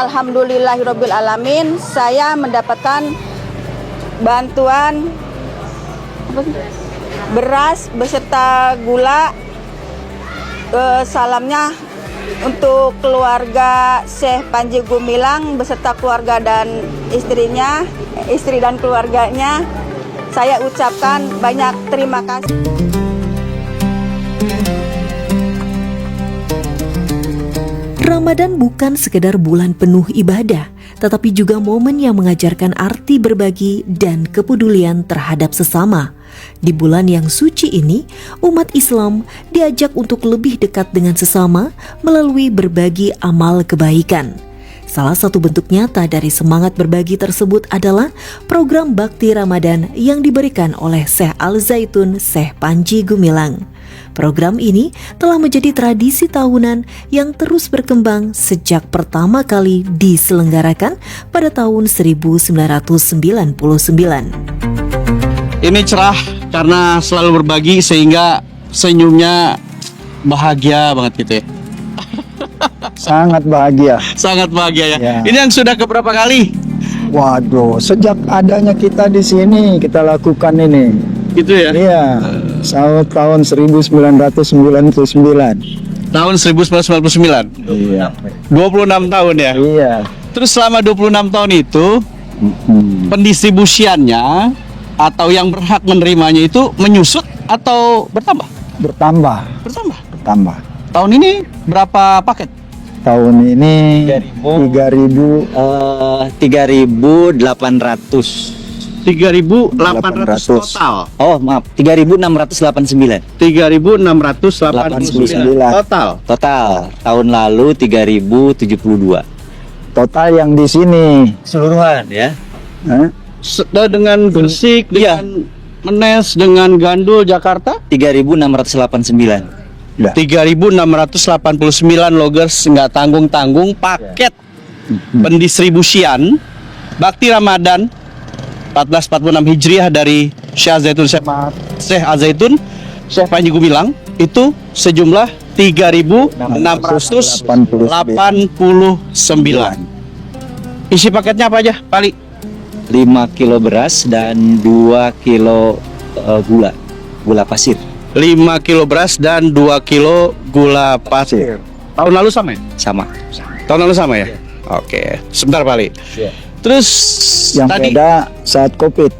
Alhamdulillahirabbil alamin, saya mendapatkan bantuan beras beserta gula. Salamnya untuk keluarga Syekh Panji Gumilang beserta keluarga dan istrinya, istri dan keluarganya. Saya ucapkan banyak terima kasih. Ramadan bukan sekedar bulan penuh ibadah, tetapi juga momen yang mengajarkan arti berbagi dan kepedulian terhadap sesama. Di bulan yang suci ini, umat Islam diajak untuk lebih dekat dengan sesama melalui berbagi amal kebaikan. Salah satu bentuk nyata dari semangat berbagi tersebut adalah program Bakti Ramadan yang diberikan oleh Syekh Al-Zaitun Syekh Panji Gumilang. Program ini telah menjadi tradisi tahunan yang terus berkembang sejak pertama kali diselenggarakan pada tahun 1999. Ini cerah karena selalu berbagi sehingga senyumnya bahagia banget gitu ya. Sangat bahagia. Sangat bahagia ya. Ya. Ini yang sudah keberapa kali? Waduh, sejak adanya kita di sini kita lakukan ini. Gitu ya. Iya. Tahun 1999. Tahun 1999. Iya. 26 tahun ya. Iya. Terus selama 26 tahun itu pendistribusiannya atau yang berhak menerimanya itu menyusut atau bertambah? Bertambah. Bertambah. Bertambah. Tahun ini berapa paket? Tahun ini 3.800. 3.800 total. Oh maaf, 3.689. 3.689 total. Total. Tahun lalu 3.072. Total yang di sini. Keseluruhan ya. Dengan Gresik, dengan Menes, dengan Gandul, Jakarta 3.689. 3.689 loggers nggak tanggung-tanggung paket pendistribusian Bakti Ramadan 1446 Hijriah dari Syekh Al-Zaitun Syekh Panji Gumilang itu sejumlah 3.689. Isi paketnya apa aja, Pak Ali? 5 kilo beras dan 2 kilo gula pasir. 5 kilo beras dan 2 kilo gula pasir. Tahun lalu sama ya? Sama. Tahun lalu sama ya? Oke, sebentar Pak Ali. Terus Yang tadi beda saat Covid.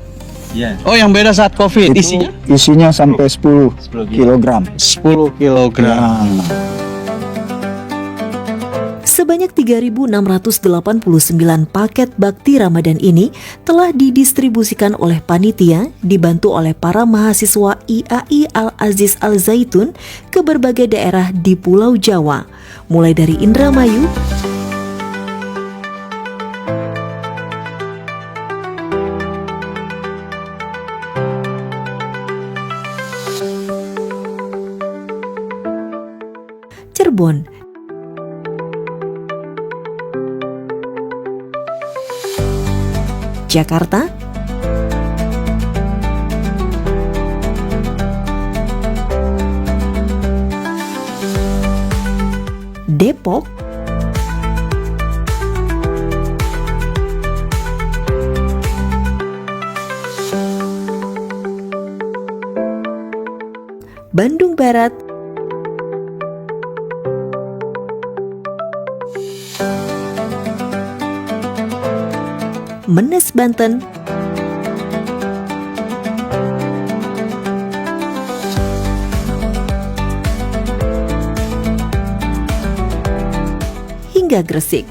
oh yang beda saat Covid Itu isinya isinya sampai 10 kilogram. 10 kilogram. Sebanyak 3.689 paket Bakti Ramadan ini telah didistribusikan oleh panitia dibantu oleh para mahasiswa IAI Al-Aziz Al-Zaitun ke berbagai daerah di Pulau Jawa, mulai dari Indramayu, Cirebon, Jakarta, Depok, Bandung Barat, Menes Banten, hingga Gresik.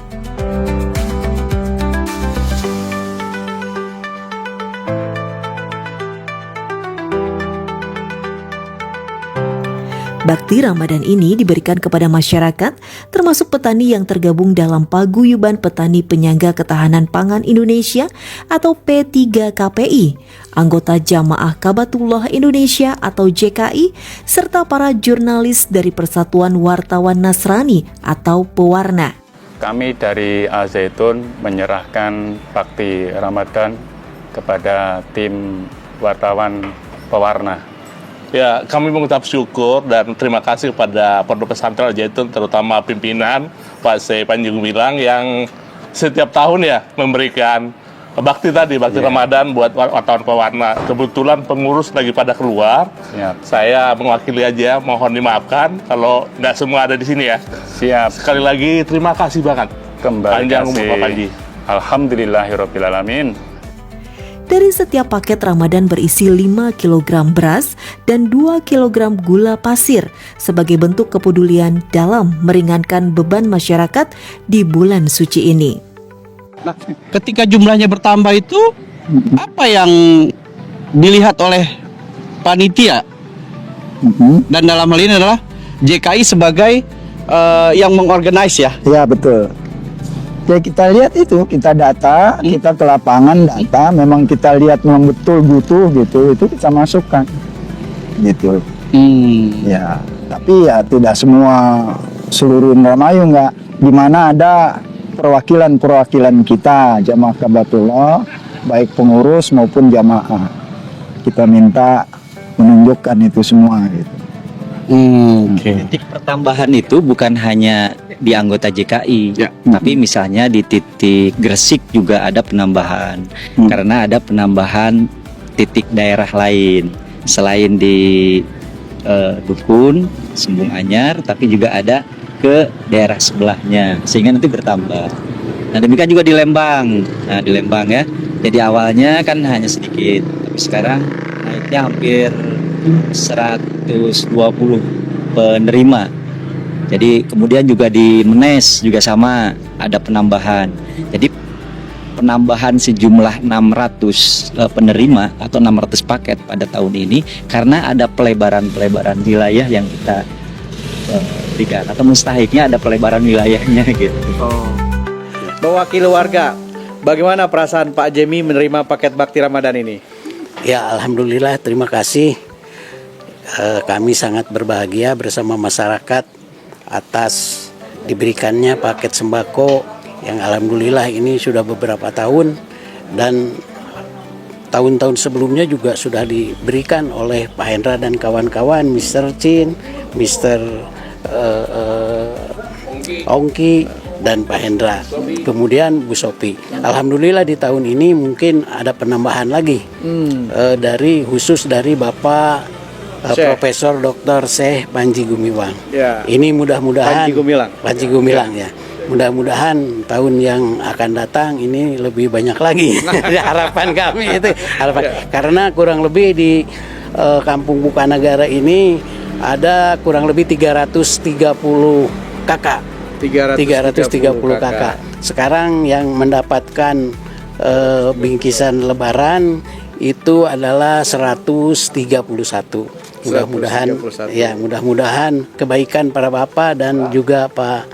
Bakti Ramadan ini diberikan kepada masyarakat, termasuk petani yang tergabung dalam Paguyuban Petani Penyangga Ketahanan Pangan Indonesia atau P3KPI, anggota Jamaah Kabatullah Indonesia atau JKI, serta para jurnalis dari Persatuan Wartawan Nasrani atau Pewarna. Kami dari Al-Zaitun menyerahkan Bakti Ramadan kepada tim wartawan pewarna. Ya, kami mengucap syukur dan terima kasih kepada Pondok Pesantren Al-Zaitun, terutama pimpinan Pak Syekh Panji Gumilang yang setiap tahun ya memberikan bakti Ramadan buat wartawan pewarna. Kebetulan pengurus lagi pada keluar. Siap. Saya mewakili aja, mohon dimaafkan kalau nggak semua ada di sini ya. Siap. Sekali lagi terima kasih banget. Kembali Panjang umur kasih. Pak Panji. Alhamdulillahirrabbilalamin. Dari setiap paket Ramadan berisi 5 kg beras dan 2 kg gula pasir sebagai bentuk kepedulian dalam meringankan beban masyarakat di bulan suci ini. Nah, ketika jumlahnya bertambah itu apa yang dilihat oleh panitia? Dan dalam hal ini adalah JKI sebagai yang mengorganize ya. Ya betul. Ya kita lihat itu, kita data, kita ke lapangan data, memang kita lihat memang betul butuh gitu, itu kita masukkan gitu. Ya, tapi ya tidak semua seluruh Indramayu nggak, di mana ada perwakilan kita jamaah Kabatullah, baik pengurus maupun jamaah. Kita minta menunjukkan itu semua gitu. Titik pertambahan itu bukan hanya di anggota JKI, Ya. tapi misalnya di titik Gresik juga ada penambahan, karena ada penambahan titik daerah lain selain di Dukun, Sembung Anyar, tapi juga ada ke daerah sebelahnya, sehingga nanti bertambah. Nah demikian juga di Lembang. Nah di Lembang ya, jadi awalnya kan hanya sedikit, tapi sekarang naiknya hampir 120 penerima. Jadi kemudian juga di Menes juga sama ada penambahan. Jadi penambahan sejumlah 600 penerima atau 600 paket pada tahun ini karena ada pelebaran wilayah yang kita berikan, atau mustahiknya ada pelebaran wilayahnya gitu. Mewakili warga, bagaimana perasaan Pak Jemi menerima paket Bakti Ramadan ini? Ya alhamdulillah, terima kasih. Kami sangat berbahagia bersama masyarakat atas diberikannya paket sembako yang alhamdulillah ini sudah beberapa tahun, dan tahun-tahun sebelumnya juga sudah diberikan oleh Pak Hendra dan kawan-kawan, Mr. Chin, Mr. Ongki dan Pak Hendra, kemudian Bu Sopi. Alhamdulillah di tahun ini mungkin ada penambahan lagi dari khusus dari Bapak Profesor Dr. Syekh Panji Gumilang. Ya. Ini mudah-mudahan Panji Gumilang. ya. Mudah-mudahan tahun yang akan datang ini lebih banyak lagi. Harapan kami itu karena kurang lebih di Kampung Bukanagara ini ada kurang lebih 330 kakak. 330 kakak. Sekarang yang mendapatkan bingkisan lebaran itu adalah 131. Mudah-mudahan kebaikan para bapak dan juga Pak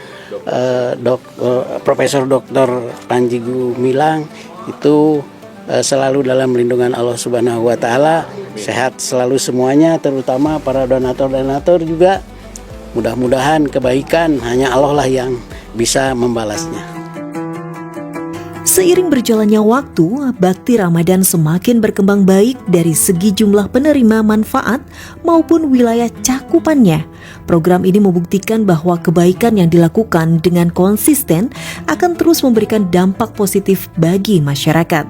Profesor Dr. Panji Gumilang itu selalu dalam lindungan Allah Subhanahu wa taala, sehat selalu semuanya, terutama para donatur-donatur juga. Mudah-mudahan kebaikan hanya Allah lah yang bisa membalasnya. Seiring berjalannya waktu, Bakti Ramadan semakin berkembang baik dari segi jumlah penerima manfaat maupun wilayah cakupannya. Program ini membuktikan bahwa kebaikan yang dilakukan dengan konsisten akan terus memberikan dampak positif bagi masyarakat.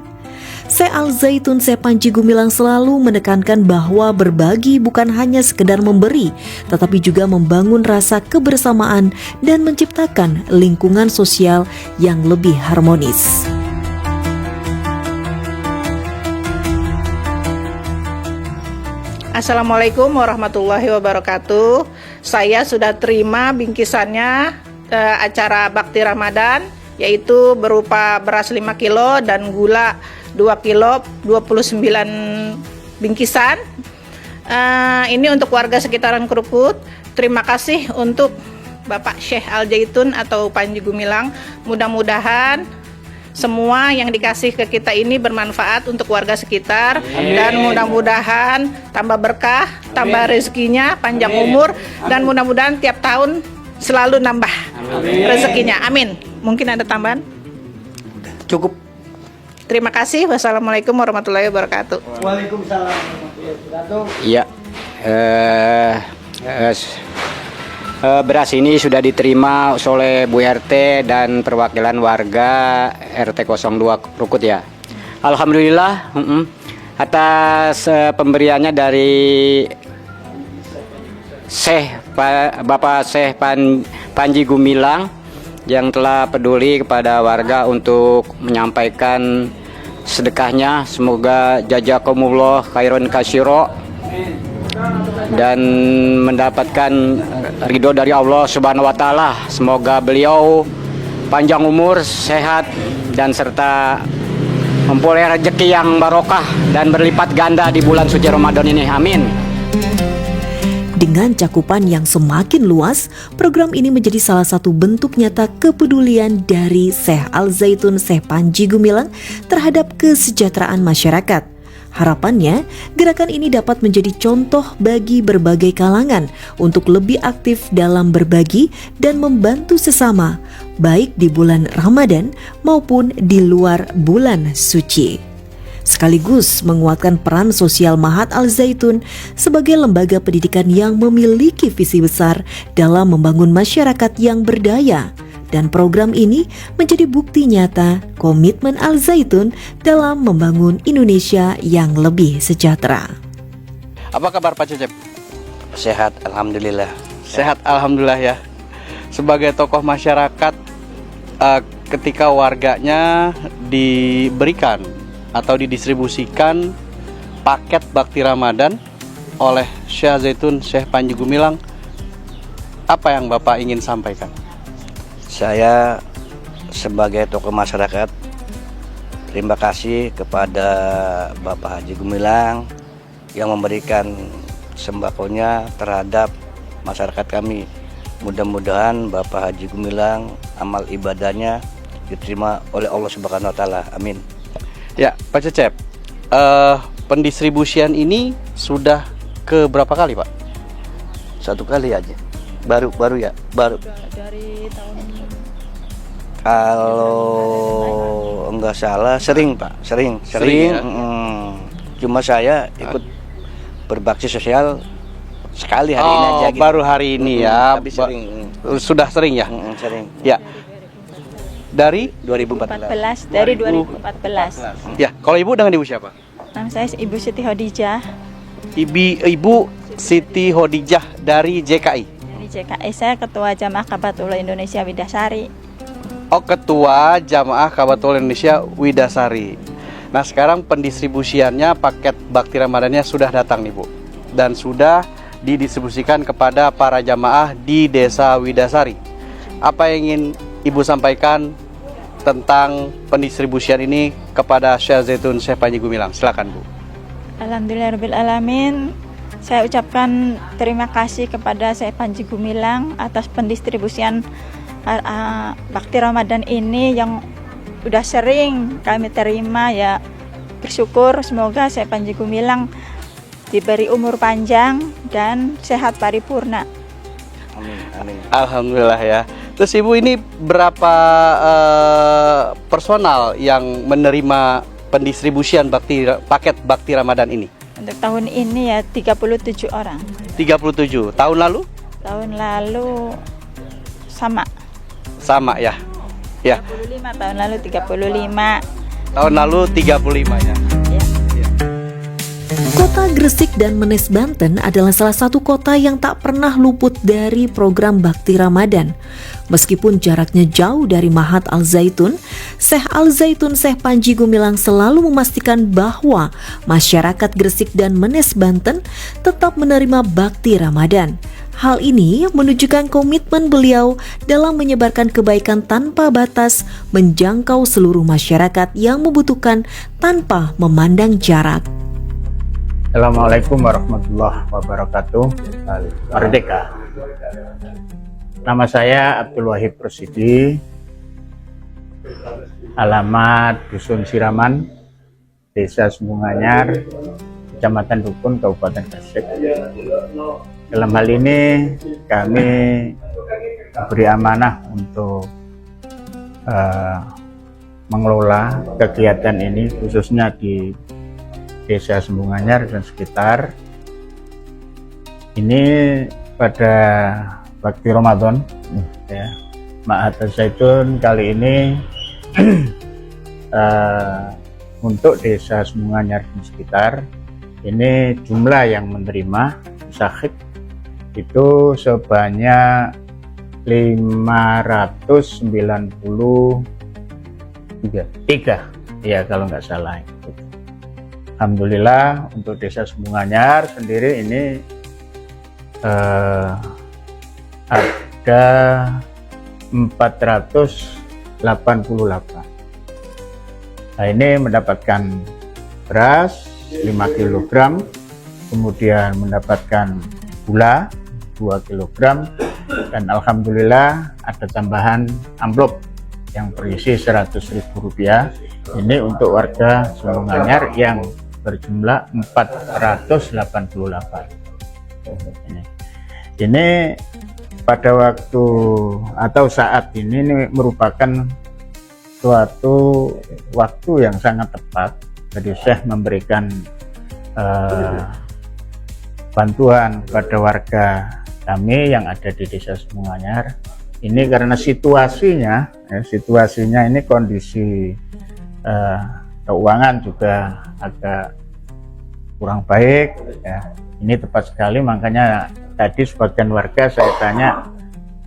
Syekh Al-Zaitun Syekh Panji Gumilang selalu menekankan bahwa berbagi bukan hanya sekedar memberi, tetapi juga membangun rasa kebersamaan dan menciptakan lingkungan sosial yang lebih harmonis. Assalamualaikum warahmatullahi wabarakatuh. Saya sudah terima bingkisannya acara Bakti Ramadan, yaitu berupa beras 5 kilo dan gula 2 kilo, 29 bingkisan. Ini untuk warga sekitaran Krukut. Terima kasih untuk Bapak Syekh Al-Zaitun atau Panji Gumilang. Mudah-mudahan semua yang dikasih ke kita ini bermanfaat untuk warga sekitar. Amin. Dan mudah-mudahan tambah berkah, tambah rezekinya, panjang umur, dan mudah-mudahan tiap tahun selalu nambah rezekinya. Amin. Mungkin ada tambahan? Cukup. Terima kasih. Wassalamualaikum warahmatullahi wabarakatuh. Waalaikumsalam warahmatullahi wabarakatuh. Iya, Beras ini sudah diterima oleh Bu RT dan perwakilan warga RT 02 Rukut ya. Alhamdulillah atas pemberiannya dari Bapak Syekh Panji Gumilang yang telah peduli kepada warga untuk menyampaikan sedekahnya. Semoga jazakumullah khairan katsira dan mendapatkan ridho dari Allah Subhanahu wa taala. Semoga beliau panjang umur, sehat dan serta memperoleh rezeki yang barokah dan berlipat ganda di bulan suci Ramadan ini. Amin. Dengan cakupan yang semakin luas, program ini menjadi salah satu bentuk nyata kepedulian dari Syekh Al-Zaitun Syekh Panji Gumilang terhadap kesejahteraan masyarakat. Harapannya, gerakan ini dapat menjadi contoh bagi berbagai kalangan untuk lebih aktif dalam berbagi dan membantu sesama, baik di bulan Ramadan maupun di luar bulan suci. Sekaligus menguatkan peran sosial Mahat Al-Zaitun sebagai lembaga pendidikan yang memiliki visi besar dalam membangun masyarakat yang berdaya. Dan program ini menjadi bukti nyata komitmen Al-Zaitun dalam membangun Indonesia yang lebih sejahtera. Apa kabar Pak Cecep? Sehat, alhamdulillah. Sehat alhamdulillah ya. Sebagai tokoh masyarakat, ketika warganya diberikan atau didistribusikan paket bakti Ramadan oleh Syekh Zaitun Syekh Panji Gumilang, apa yang Bapak ingin sampaikan? Saya sebagai tokoh masyarakat terima kasih kepada Bapak Haji Gumilang yang memberikan sembakonya terhadap masyarakat kami. Mudah-mudahan Bapak Haji Gumilang amal ibadahnya diterima oleh Allah Subhanahu wa taala. Amin. Ya, Pak Cecep, pendistribusian ini sudah ke berapa kali, Pak? Satu kali aja. Baru ya, baru. Dari tahun Kalau enggak salah sering Pak, sering. Ya? Cuma saya ikut berbakti sosial sekali hari ini aja gitu. Baru hari ini ya. Tapi sering. Sudah sering ya? Sering. Ya. Dari 2014. Dari 2014. Ya, kalau Ibu dengan Ibu siapa? Nama saya Ibu Siti Hodijah. Ibu Siti Hodijah dari JKI. Dari JKI saya Ketua Jamaah Kabatullah Indonesia Widasari. Oh, Ketua Jamaah Kabatullah Indonesia Widasari. Nah, sekarang pendistribusiannya, paket bakti Ramadannya sudah datang nih Bu, dan sudah didistribusikan kepada para jamaah di Desa Widasari. Apa yang ingin Ibu sampaikan tentang pendistribusian ini kepada Syekh Zaitun Syekh Panji Gumilang? Silakan Bu. Alhamdulillahirabbil. Saya ucapkan terima kasih kepada Syekh Panji Gumilang atas pendistribusian bakti Ramadan ini yang udah sering kami terima ya. Bersyukur semoga Syekh Panji Gumilang diberi umur panjang dan sehat paripurna. Amin. Alhamdulillah ya. Terus Ibu, ini berapa personal yang menerima pendistribusian paket bakti Ramadan ini? Untuk tahun ini ya 37 orang. 37. Tahun lalu? Tahun lalu sama ya. Ya. 35 tahun lalu 35. Tahun lalu 35 ya. Kota Gresik dan Menes Banten adalah salah satu kota yang tak pernah luput dari program Bakti Ramadan. Meskipun jaraknya jauh dari Mahat Al-Zaitun, Syekh Al-Zaitun Syekh Panji Gumilang selalu memastikan bahwa masyarakat Gresik dan Menes Banten tetap menerima Bakti Ramadan. Hal ini menunjukkan komitmen beliau dalam menyebarkan kebaikan tanpa batas, menjangkau seluruh masyarakat yang membutuhkan tanpa memandang jarak. Assalamualaikum warahmatullahi wabarakatuh. Merdeka. Nama saya Abdul Wahid Prosidi. Alamat Dusun Siraman, Desa Sumbunganyar, Kecamatan Dukun, Kabupaten Gresik. Dalam hal ini kami beri amanah untuk mengelola kegiatan ini khususnya di Desa Sumbunganyar dan sekitar. Ini pada Bakti Ramadan ya. Ma'had Zaitun kali ini untuk desa Semungannyar dan sekitar ini jumlah yang menerima musahik itu sebanyak 593 ya kalau nggak salah. Alhamdulillah untuk desa Semungannyar sendiri ini ada 488. Nah ini mendapatkan beras 5 kg, kemudian mendapatkan gula 2 kg, dan alhamdulillah ada tambahan amplop yang berisi Rp100.000. Ini untuk warga Semungannyar yang berjumlah 488. Ini pada waktu atau saat ini merupakan suatu waktu yang sangat tepat. Jadi Syekh memberikan bantuan pada warga kami yang ada di desa Semungannyar. Ini karena situasinya ini kondisi keuangan juga agak kurang baik ya. Ini tepat sekali, makanya tadi sebagian warga saya tanya,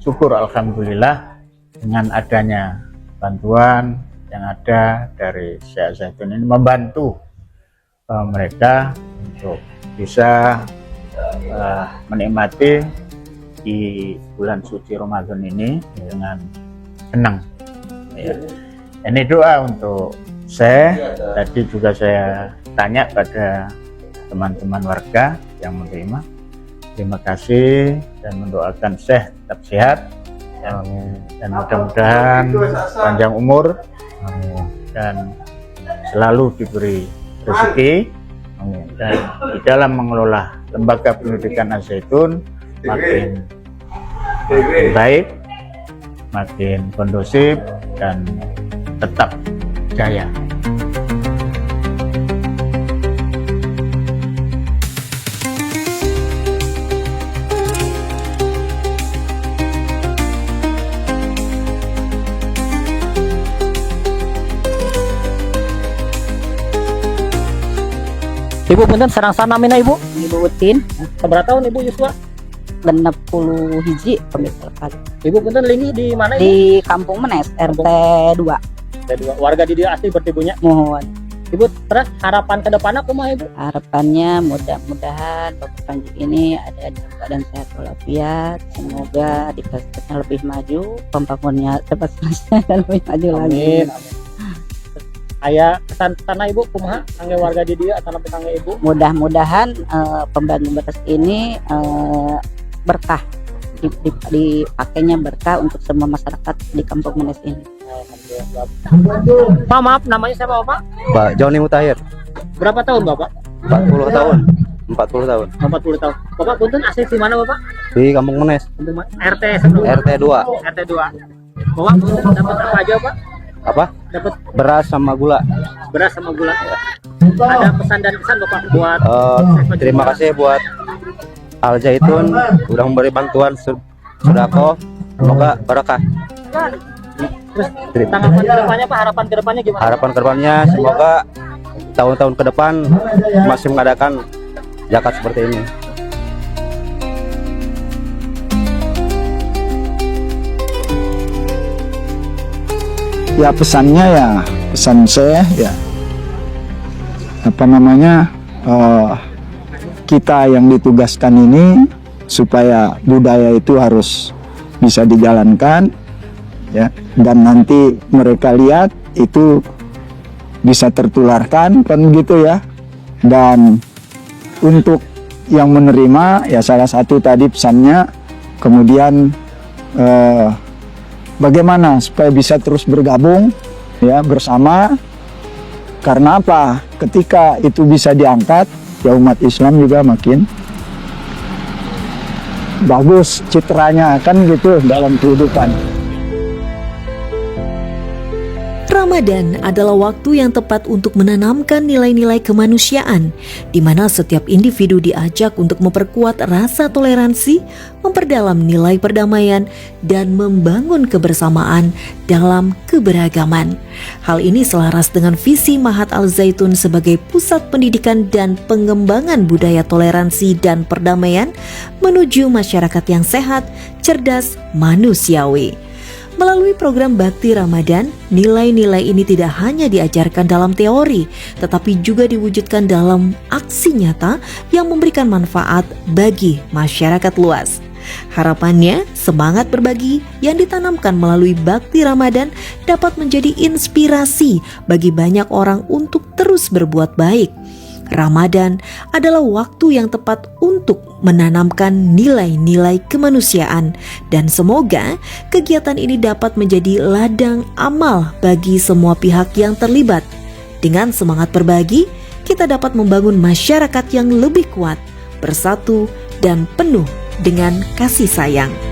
syukur alhamdulillah dengan adanya bantuan yang ada dari Syekh Zaitun ini membantu mereka untuk bisa menikmati di bulan suci Ramadan ini dengan senang ya. Ini doa untuk saya. Tadi juga saya tanya pada teman-teman warga yang menerima. Terima kasih dan mendoakan Syekh tetap sehat dan mudah-mudahan panjang umur dan selalu diberi rezeki, dan di dalam mengelola lembaga pendidikan Al-Zaitun makin baik, makin kondusif dan tetap jaya. Ibu punten sarang-sarang namina Ibu? Ibu Utin, Seberapa tahun Ibu Yuswa? 60 hiji pemirsa. Ibu punten lini di mana Ibu? Di Kampung Menes, RT 2. RT 2. Warga di dia asli berarti Ibunya. Mohon. Ibu, terus harapan ke depannya kumaha Ibu? Harapannya mudah-mudahan Bapak Panji ini ada dalam keadaan sehat walafiat. Semoga di Puskesmasnya lebih maju, pembangunnya cepat selesai dan lebih maju lagi. Amin. Aya pesan-pesan Ibu kumaha kangge warga di dia atau kangge Ibu? Mudah-mudahan pembangunan beras ini berkah, dipakainya berkah untuk semua masyarakat di Kampung Menes ini. Pak, maaf, namanya siapa Pak? Pak Joni Mutahir. Berapa tahun Bapak? 40 tahun. 40 tahun. 40 tahun. Bapak punten asli di mana Bapak? Di Kampung Menes. RT sebelum? RT 2. RT 2. Bapak punten dapat apa aja Pak? Apa? Dapat beras sama gula. Beras sama gula. Ada pesan dan kesan Bapak buat terima kasih buat Al-Zaitun udah memberi bantuan sodako, semoga barakah. Terus tanggapan kedepannya Pak, harapan kedepannya gimana? Harapan kedepannya semoga tahun-tahun ke depan masih mengadakan zakat seperti ini. Ya pesannya ya pesan saya ya apa namanya kita yang ditugaskan ini supaya budaya itu harus bisa dijalankan ya, dan nanti mereka lihat itu bisa tertularkan kan gitu ya. Dan untuk yang menerima ya salah satu tadi pesannya, kemudian bagaimana supaya bisa terus bergabung ya bersama, karena apa? Ketika itu bisa diangkat ya umat Islam juga makin bagus citranya kan gitu dalam kehidupan. Ramadan adalah waktu yang tepat untuk menanamkan nilai-nilai kemanusiaan, di mana setiap individu diajak untuk memperkuat rasa toleransi, memperdalam nilai perdamaian, dan membangun kebersamaan dalam keberagaman. Hal ini selaras dengan visi Mahat Al-Zaitun sebagai pusat pendidikan dan pengembangan budaya toleransi dan perdamaian menuju masyarakat yang sehat, cerdas, manusiawi. Melalui program Bakti Ramadan, nilai-nilai ini tidak hanya diajarkan dalam teori, tetapi juga diwujudkan dalam aksi nyata yang memberikan manfaat bagi masyarakat luas. Harapannya, semangat berbagi yang ditanamkan melalui Bakti Ramadan dapat menjadi inspirasi bagi banyak orang untuk terus berbuat baik. Ramadan adalah waktu yang tepat untuk menanamkan nilai-nilai kemanusiaan, dan semoga kegiatan ini dapat menjadi ladang amal bagi semua pihak yang terlibat. Dengan semangat berbagi, kita dapat membangun masyarakat yang lebih kuat, bersatu, dan penuh dengan kasih sayang.